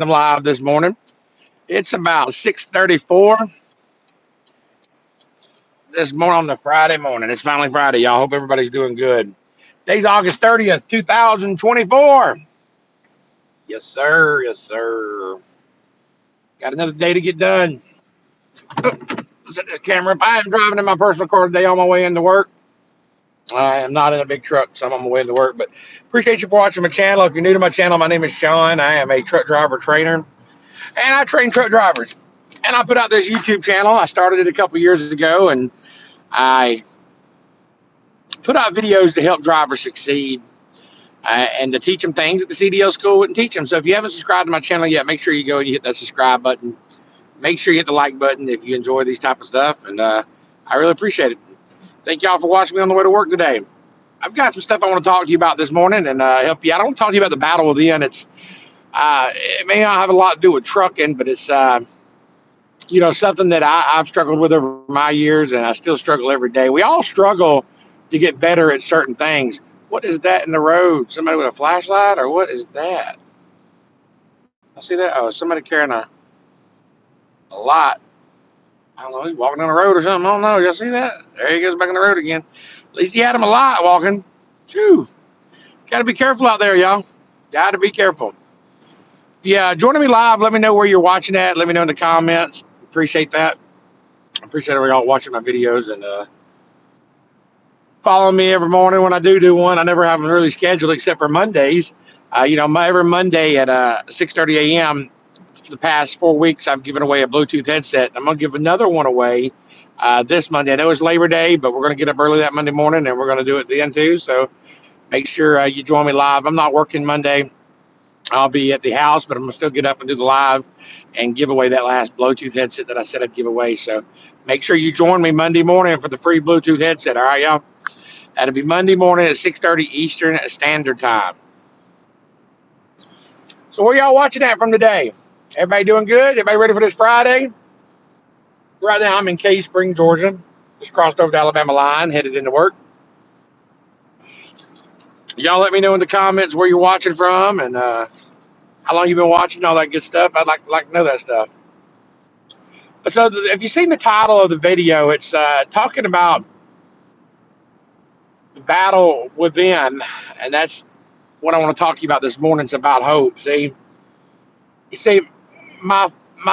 live this morning. It's about 6:34 this morning on the Friday morning. It's finally Friday, y'all. Hope everybody's doing good. Today's August 30th, 2024. Yes, sir. Yes, sir. Got another day to get done. Set this camera up. I am driving in my personal car today on my way into work. I am not in a big truck, so I'm on my way into work. But appreciate you for watching my channel. If you're new to my channel, my name is Shawn. I am a truck driver trainer, and I train truck drivers. And I put out this YouTube channel. I started it a couple years ago, and I put out videos to help drivers succeed and to teach them things that the CDL school wouldn't teach them. So if you haven't subscribed to my channel yet, make sure you go and you hit that subscribe button. Make sure you hit the like button if you enjoy these type of stuff, and I really appreciate it. Thank y'all for watching me on the way to work today. I've got some stuff I want to talk to you about this morning and help you. I don't talk to you about the battle within. It may not have a lot to do with trucking, but it's something that I've struggled with over my years, and I still struggle every day. We all struggle to get better at certain things. What is that in the road? Somebody with a flashlight, or what is that? I see that. Oh, somebody carrying a lot. I don't know. He's walking down the road or something. I don't know. Y'all see that? There he goes back on the road again. At least he had him a lot walking. Phew. Got to be careful out there, y'all. Got to be careful. Yeah, joining me live. Let me know where you're watching at. Let me know in the comments. Appreciate that. I appreciate y'all watching my videos and follow me every morning when I do one. I never have them really scheduled except for Mondays. Every Monday at 6:30 a.m. for the past 4 weeks, I've given away a Bluetooth headset. I'm going to give another one away this Monday. I know it's Labor Day, but we're going to get up early that Monday morning, and we're going to do it then too. So make sure you join me live. I'm not working Monday. I'll be at the house, but I'm going to still get up and do the live and give away that last Bluetooth headset that I said I'd give away. So make sure you join me Monday morning for the free Bluetooth headset. All right, y'all? That'll be Monday morning at 6:30 Eastern Standard Time. So where y'all watching at from today? Everybody doing good? Everybody ready for this Friday? Right now I'm in Cave Spring, Georgia. Just crossed over the Alabama line, headed into work. Y'all let me know in the comments where you're watching from and how long you've been watching, all that good stuff. I'd like to know that stuff. So if you've seen the title of the video, it's talking about the battle within, and that's what I want to talk to you about this morning. It's about hope. You see, my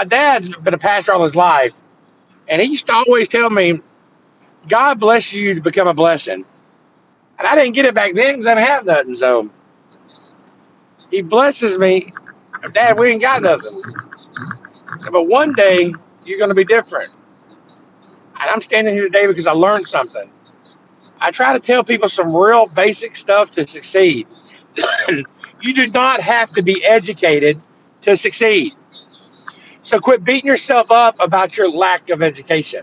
dad's been a pastor all his life, and he used to always tell me, God blesses you to become a blessing. And I didn't get it back then because I didn't have nothing. So he blesses me. Dad, we ain't got nothing. So, but one day you're going to be different. And I'm standing here today because I learned something. I try to tell people some real basic stuff to succeed. You do not have to be educated to succeed. So quit beating yourself up about your lack of education.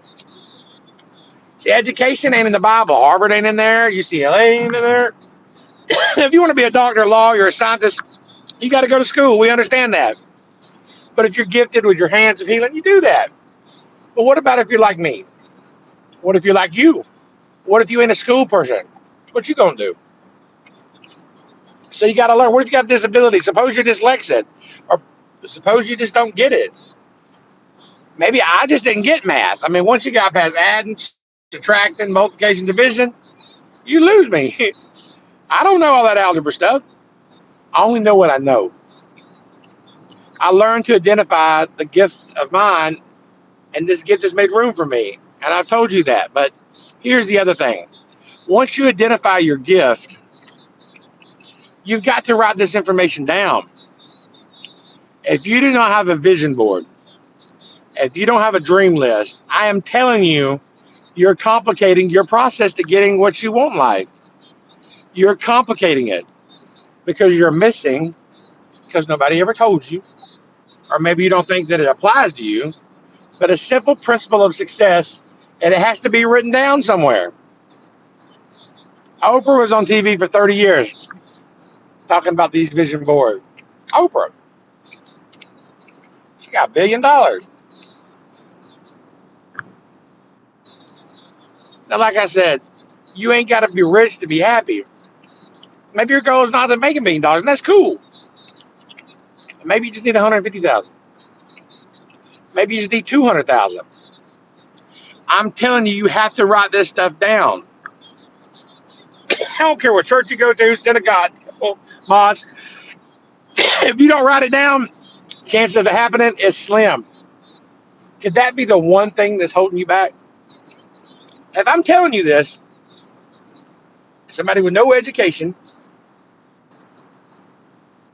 See, education ain't in the Bible. Harvard ain't in there. UCLA ain't in there. If you want to be a doctor, lawyer, or a scientist, you got to go to school. We understand that. But if you're gifted with your hands of healing, you do that. But what about if you're like me? What if you're like you? What if you ain't a school person? What you gonna do? So you got to learn. What if you got a disability? Suppose you're dyslexic, or suppose you just don't get it. Maybe I just didn't get math. I mean, once you got past adding, subtracting, multiplication, division, you lose me. I don't know all that algebra stuff. I only know what I know. I learned to identify the gift of mine, and this gift has made room for me. And I've told you that. But here's the other thing. Once you identify your gift, you've got to write this information down. If you do not have a vision board, if you don't have a dream list, I am telling you, you're complicating your process to getting what you want in life. You're complicating it because you're missing, because nobody ever told you, or maybe you don't think that it applies to you, but a simple principle of success, and it has to be written down somewhere. Oprah was on TV for 30 years talking about these vision boards. Oprah. She got $1 billion. Now, like I said, you ain't got to be rich to be happy. Maybe your goal is not to make $1 million, and that's cool. Maybe you just need 150,000. Maybe you just need 200,000. I'm telling you, you have to write this stuff down. I don't care what church you go to, synagogue, temple, mosque. If you don't write it down, chance of it happening is slim. Could that be the one thing that's holding you back? If I'm telling you this, somebody with no education,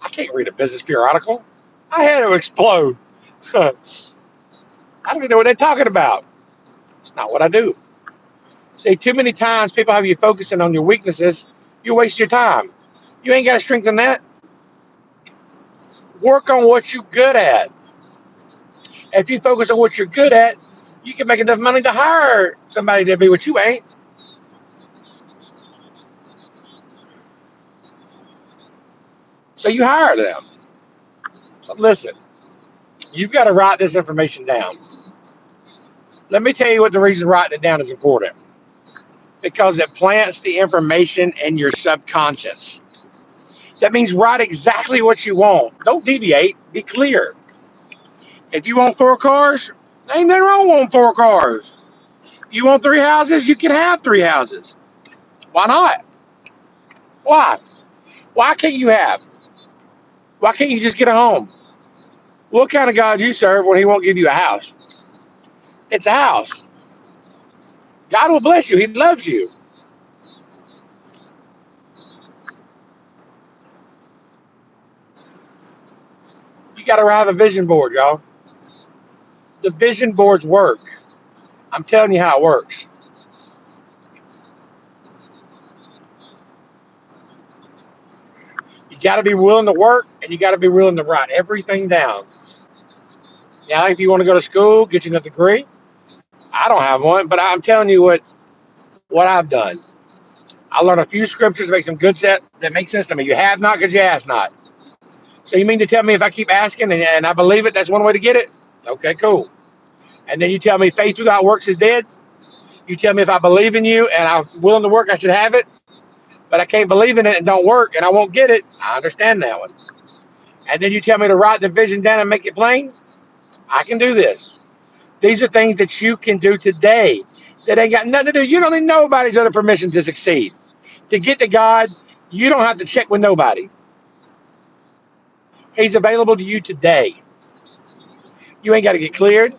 I can't read a business periodical. I had to explode. I don't even know what they're talking about. It's not what I do. See, too many times people have you focusing on your weaknesses. You waste your time. You ain't got to strengthen that. Work on what you're good at. If you focus on what you're good at, you can make enough money to hire somebody to be what you ain't. So you hire them. So listen, you've got to write this information down. Let me tell you what the reason writing it down is important. Because it plants the information in your subconscious. That means write exactly what you want. Don't deviate. Be clear. If you want 4 cars, ain't nothing wrong with wanting 4 cars. You want 3 houses, you can have 3 houses. Why not? Why? Why can't you have? Why can't you just get a home? What kind of God you serve when he won't give you a house? It's a house. God will bless you. He loves you. You got to have a vision board, y'all. The vision boards work. I'm telling you how it works. You got to be willing to work, and you got to be willing to write everything down. Now, if you want to go to school, get you a degree. I don't have one, but I'm telling you what I've done. I learned a few scriptures to make some good set that make sense to me. You have not because you ask not. So you mean to tell me if I keep asking and I believe it, that's one way to get it? Okay, cool. And then you tell me faith without works is dead. You tell me if I believe in you and I'm willing to work, I should have it. But I can't believe in it and don't work and I won't get it. I understand that one. And then you tell me to write the vision down and make it plain. I can do this. These are things that you can do today that ain't got nothing to do. You don't need nobody's other permission to succeed. To get to God, you don't have to check with nobody. He's available to you today. You ain't got to get cleared.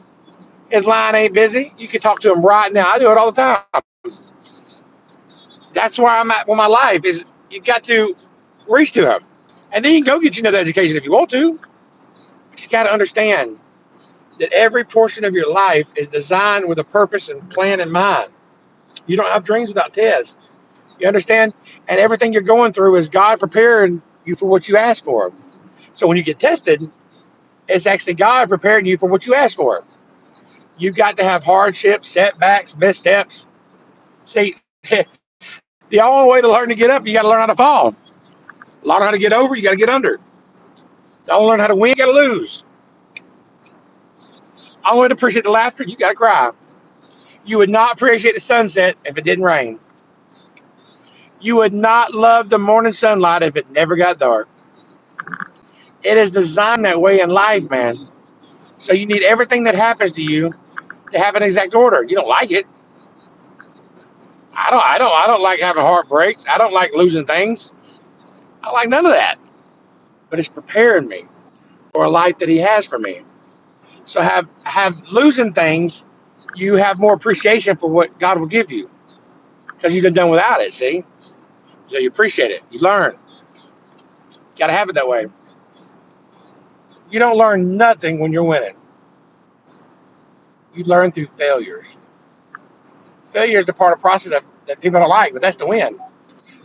His line ain't busy. You can talk to him right now. I do it all the time. That's where I'm at with my life is you got to reach to him. And then you can go get you another education if you want to. But you got to understand that every portion of your life is designed with a purpose and plan in mind. You don't have dreams without tests. You understand? And everything you're going through is God preparing you for what you asked for. So when you get tested, it's actually God preparing you for what you asked for. You've got to have hardships, setbacks, missteps. See, the only way to learn to get up, you got to learn how to fall. Learn how to get over, you got to get under. Don't learn how to win, you got to lose. I want to appreciate the laughter, you got to cry. You would not appreciate the sunset if it didn't rain. You would not love the morning sunlight if it never got dark. It is designed that way in life, man. So you need everything that happens to you to have an exact order. You don't like it. I don't like having heartbreaks. I don't like losing things. I don't like none of that. But it's preparing me for a life that he has for me. So have losing things, you have more appreciation for what God will give you. Because you've been done without it, see? So you appreciate it. You learn. Gotta have it that way. You don't learn nothing when you're winning. You learn through failures. Failure is the part of the process that people don't like, but that's the win.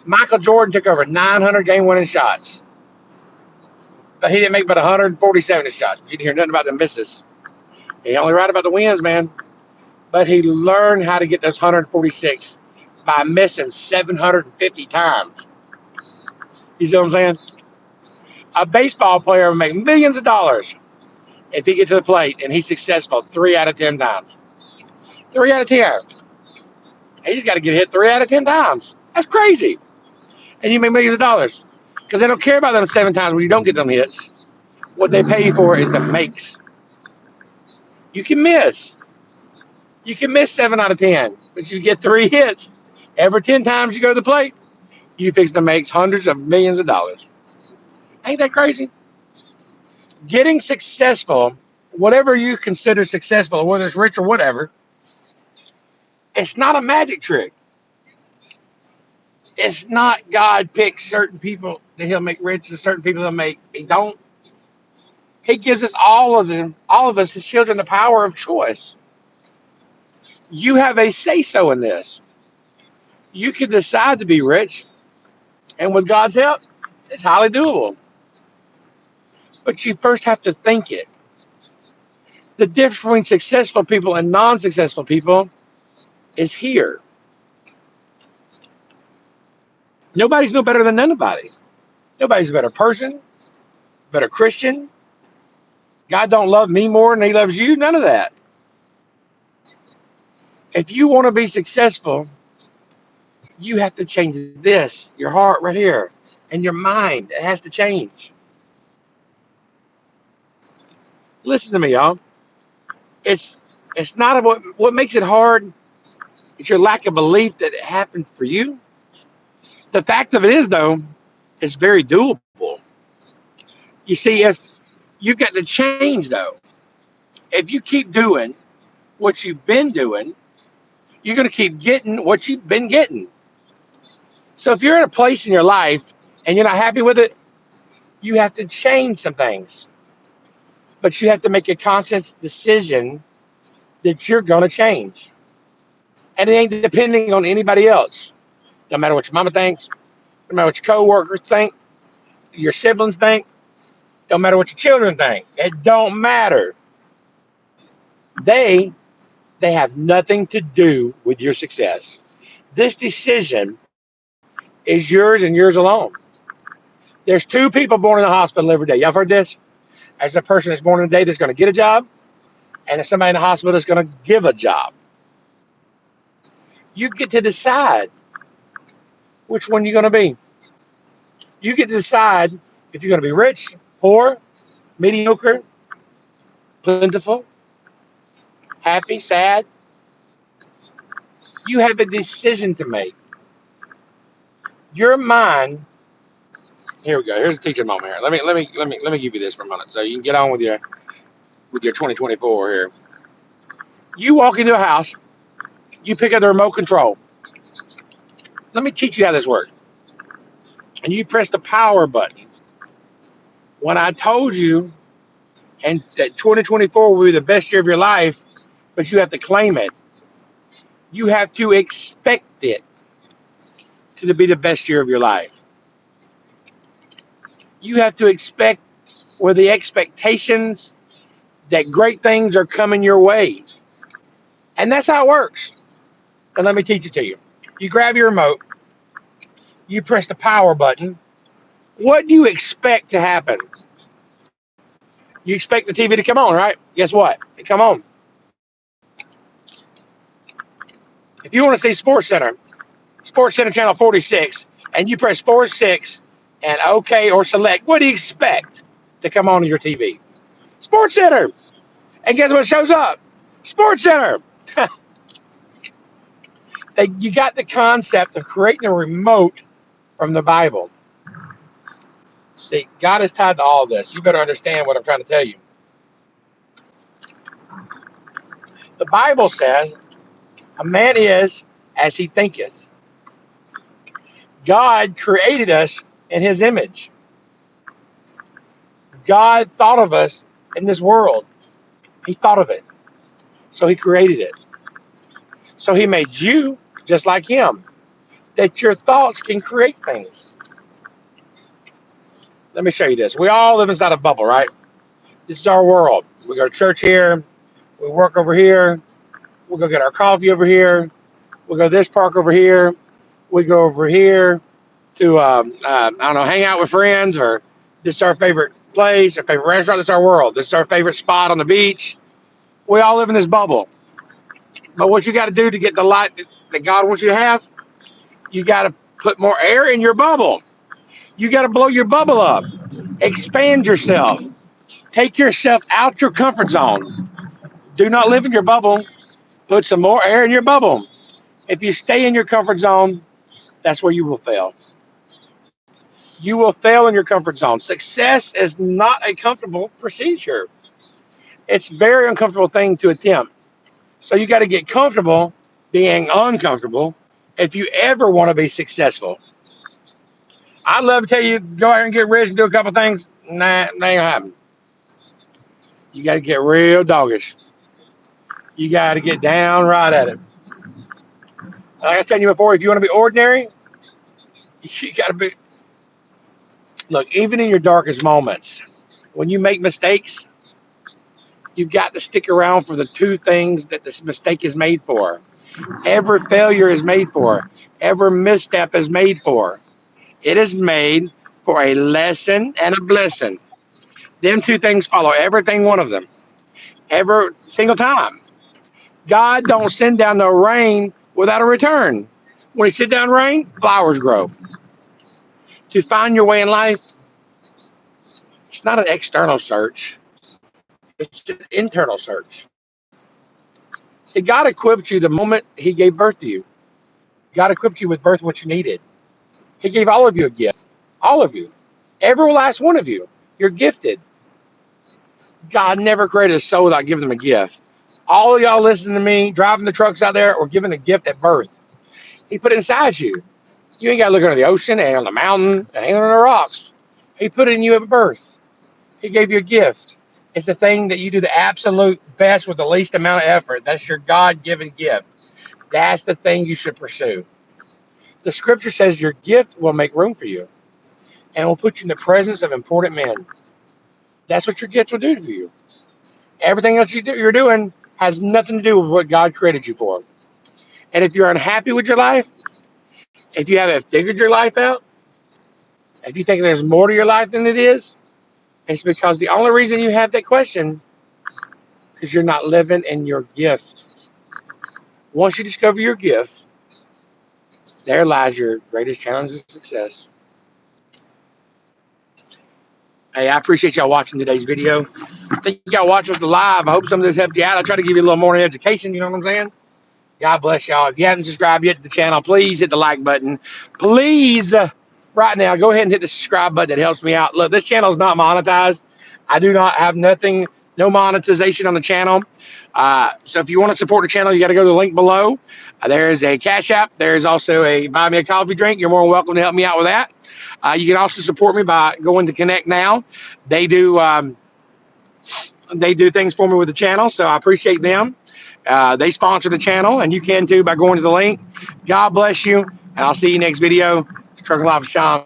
Michael Jordan took over 900 game-winning shots, but he didn't make but 147 shots. You didn't hear nothing about the misses. He only wrote about the wins, man. But he learned how to get those 146 by missing 750 times. You see what I'm saying? A baseball player will make millions of dollars if he gets to the plate and he's successful 3 out of 10 times. 3 out of 10. He's got to get hit 3 out of 10 times. That's crazy. And you make millions of dollars because they don't care about them 7 times when you don't get them hits. What they pay you for is the makes. You can miss. You can miss 7 out of 10, but you get 3 hits. Every 10 times you go to the plate, you fix to make hundreds of millions of dollars. Ain't that crazy? Getting successful, whatever you consider successful, whether it's rich or whatever, it's not a magic trick. It's not God picks certain people that he'll make rich and certain people he'll make. He don't. He gives us all of us, his children, the power of choice. You have a say-so in this. You can decide to be rich, and with God's help, it's highly doable. But you first have to think it. The difference between successful people and non-successful people is here. Nobody's no better than anybody. Nobody's a better person, better Christian. God don't love me more than he loves you. None of that. If you want to be successful, you have to change this, your heart right here, and your mind. It has to change. Listen to me, y'all. It's not about what makes it hard. It's your lack of belief that it happened for you. The fact of it is, though, it's very doable. You see, if you've got to change, though, if you keep doing what you've been doing, you're going to keep getting what you've been getting. So if you're in a place in your life and you're not happy with it, you have to change some things. But you have to make a conscious decision that you're going to change. And it ain't depending on anybody else. No matter what your mama thinks, no matter what your coworkers think, your siblings think, no matter what your children think. It don't matter. They have nothing to do with your success. This decision is yours and yours alone. There's 2 people born in the hospital every day. Y'all heard this? There's a person that's born in a day that's going to get a job, and there's somebody in the hospital that's going to give a job. You get to decide which one you're going to be. You get to decide if you're going to be rich, poor, mediocre, plentiful, happy, sad. You have a decision to make. Your mind. Here we go. Here's a teaching moment here. Let me give you this for a minute, so you can get on with your 2024 here. You walk into a house. You pick up the remote control. Let me teach you how this works. And you press the power button. When I told you, and that 2024 will be the best year of your life, but you have to claim it. You have to expect it to be the best year of your life. You have to expect with the expectations that great things are coming your way. And that's how it works. And let me teach it to you. You grab your remote. You press the power button. What do you expect to happen? You expect the TV to come on, right? Guess what? It come on. If you want to see Sports Center channel 46, and you press 46 and OK or select, what do you expect to come on your TV? Sports Center. And guess what shows up? Sports Center. You got the concept of creating a remote from the Bible. See, God is tied to all this. You better understand what I'm trying to tell you. The Bible says, a man is as he thinketh. God created us in his image. God thought of us in this world. He thought of it. So he created it. So he made you just like him. That your thoughts can create things. Let me show you this. We all live inside a bubble, right? This is our world. We go to church here. We work over here. We'll go get our coffee over here. We'll go to this park over here. We go over here to, I don't know, hang out with friends, or this is our favorite place, our favorite restaurant. This is our world. This is our favorite spot on the beach. We all live in this bubble. But what you got to do to get the light that God wants you to have, you got to put more air in your bubble. You got to blow your bubble up. Expand yourself. Take yourself out your comfort zone. Do not live in your bubble. Put some more air in your bubble. If you stay in your comfort zone, that's where you will fail. You will fail in your comfort zone. Success is not a comfortable procedure. It's a very uncomfortable thing to attempt. So you got to get comfortable being uncomfortable if you ever want to be successful. I'd love to tell you, go out and get rich and do a couple things. Nah, that ain't gonna happen. You got to get real doggish. You got to get down right at it. Like I was telling you before, if you want to be ordinary, you got to be. Look, even in your darkest moments, when you make mistakes, you've got to stick around for the two things that this mistake is made for. Every failure is made for. Every misstep is made for. It is made for a lesson and a blessing. Them two things follow everything one of them. Every single time. God don't send down the rain without a return. When he sends down rain, flowers grow. To find your way in life, it's not an external search. It's an internal search. See, God equipped you the moment he gave birth to you. God equipped you with birth what you needed. He gave all of you a gift. All of you. Every last one of you. You're gifted. God never created a soul without giving them a gift. All of y'all listening to me, driving the trucks out there, were given a gift at birth. He put it inside you. You ain't got to look under the ocean and on the mountain and hang on the rocks. He put it in you at birth. He gave you a gift. It's the thing that you do the absolute best with the least amount of effort. That's your God-given gift. That's the thing you should pursue. The scripture says your gift will make room for you and will put you in the presence of important men. That's what your gift will do for you. Everything else you're doing has nothing to do with what God created you for. And if you're unhappy with your life, if you haven't figured your life out, if you think there's more to your life than it is, it's because the only reason you have that question is you're not living in your gift. Once you discover your gift, there lies your greatest challenge of success. Hey, I appreciate y'all watching today's video. Thank y'all watching us live. I hope some of this helped you out. I try to give you a little more education, you know what I'm saying? God bless y'all. If you haven't subscribed yet to the channel, please hit the like button. Please, right now, go ahead and hit the subscribe button. It helps me out. Look, this channel is not monetized. I do not have nothing, no monetization on the channel. So if you want to support the channel, you got to go to the link below. There's a Cash App. There's also a Buy Me a Coffee drink. You're more than welcome to help me out with that. You can also support me by going to Connect Now. They do things for me with the channel, so I appreciate them. They sponsor the channel, and you can too by going to the link. God bless you, and I'll see you next video. Trucking Life with Shawn.